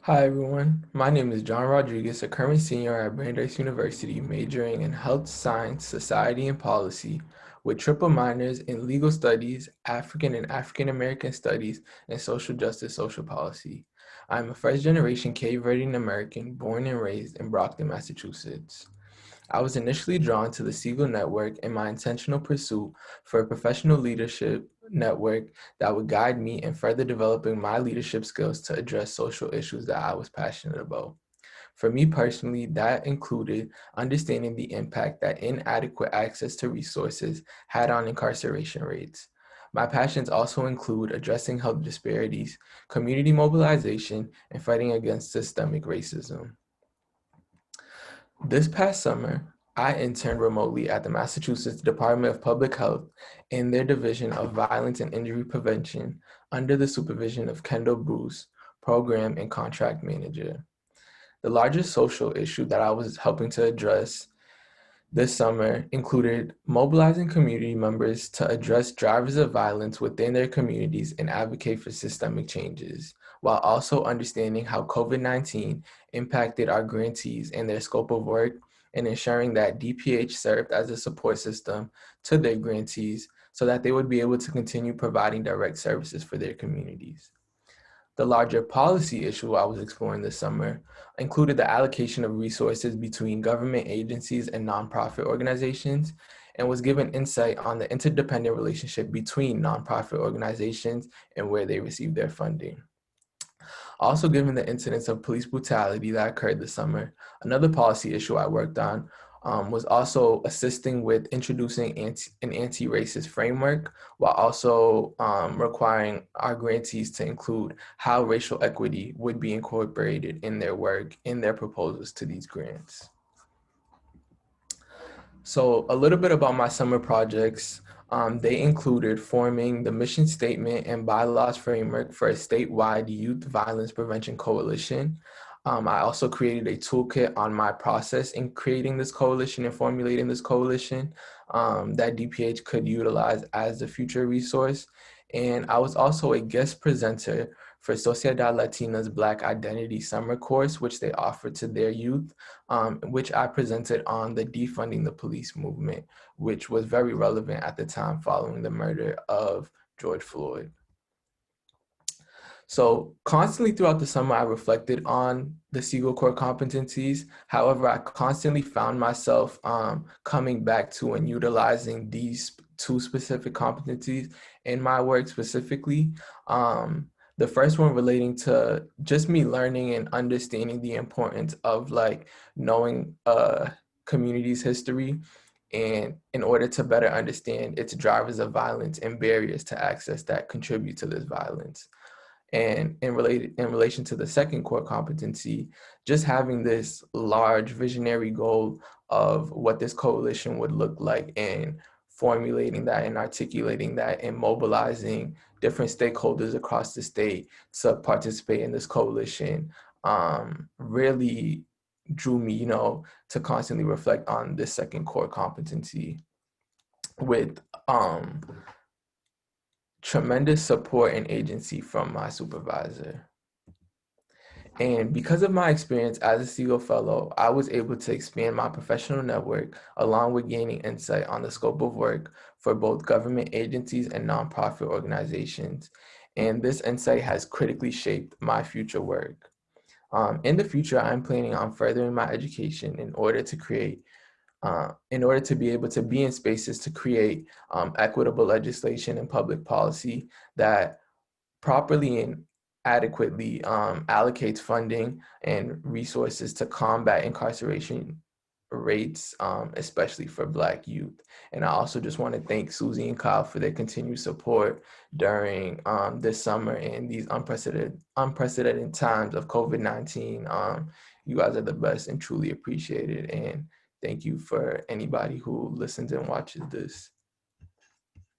Hi everyone, my name is John Rodrigues, a current senior at Brandeis University, majoring in health science, society, and policy, with triple minors in legal studies, African and African American studies, and social justice social policy. I'm a first generation Cape Verdean American born and raised in Brockton, Massachusetts. I was initially drawn to the Segal network in my intentional pursuit for a professional leadership network that would guide me in further developing my leadership skills to address social issues that I was passionate about. For me personally, that included understanding the impact that inadequate access to resources had on incarceration rates. My passions also include addressing health disparities, community mobilization, and fighting against systemic racism. This past summer, I interned remotely at the Massachusetts Department of Public Health in their Division of Violence and Injury Prevention under the supervision of Kendall Bruce, Program and Contract Manager. The largest social issue that I was helping to address this summer included mobilizing community members to address drivers of violence within their communities and advocate for systemic changes, while also understanding how COVID-19 impacted our grantees and their scope of work, and ensuring that DPH served as a support system to their grantees so that they would be able to continue providing direct services for their communities. The larger policy issue I was exploring this summer included the allocation of resources between government agencies and nonprofit organizations, and was given insight on the interdependent relationship between nonprofit organizations and where they receive their funding. Also, given the incidents of police brutality that occurred this summer, another policy issue I worked on was also assisting with introducing an anti-racist framework, while also requiring our grantees to include how racial equity would be incorporated in their work, in their proposals to these grants. So a little bit about my summer projects. They included forming the mission statement and bylaws framework for a statewide youth violence prevention coalition. I also created a toolkit on my process in creating this coalition and formulating this coalition that DPH could utilize as a future resource. And I was also a guest presenter for Sociedad Latina's Black Identity Summer Course, which they offered to their youth, which I presented on the defunding the police movement, which was very relevant at the time following the murder of George Floyd. So constantly throughout the summer, I reflected on the Segal core competencies. However, I constantly found myself coming back to and utilizing these two specific competencies in my work specifically. The first one relating to just me learning and understanding the importance of like knowing a community's history, and in order to better understand its drivers of violence and barriers to access that contribute to this violence. And in relation to the second core competency, just having this large visionary goal of what this coalition would look like, and formulating that and articulating that and mobilizing different stakeholders across the state to participate in this coalition really drew me, to constantly reflect on this second core competency with tremendous support and agency from my supervisor. And because of my experience as a Segal Fellow, I was able to expand my professional network along with gaining insight on the scope of work for both government agencies and nonprofit organizations. And this insight has critically shaped my future work. In the future, I'm planning on furthering my education in order to be able to be in spaces to create equitable legislation and public policy that properly and adequately allocates funding and resources to combat incarceration rates, especially for Black youth. And I also just want to thank Susie and Kyle for their continued support during this summer and these unprecedented times of COVID-19. You guys are the best and truly appreciated. And thank you for anybody who listens and watches this.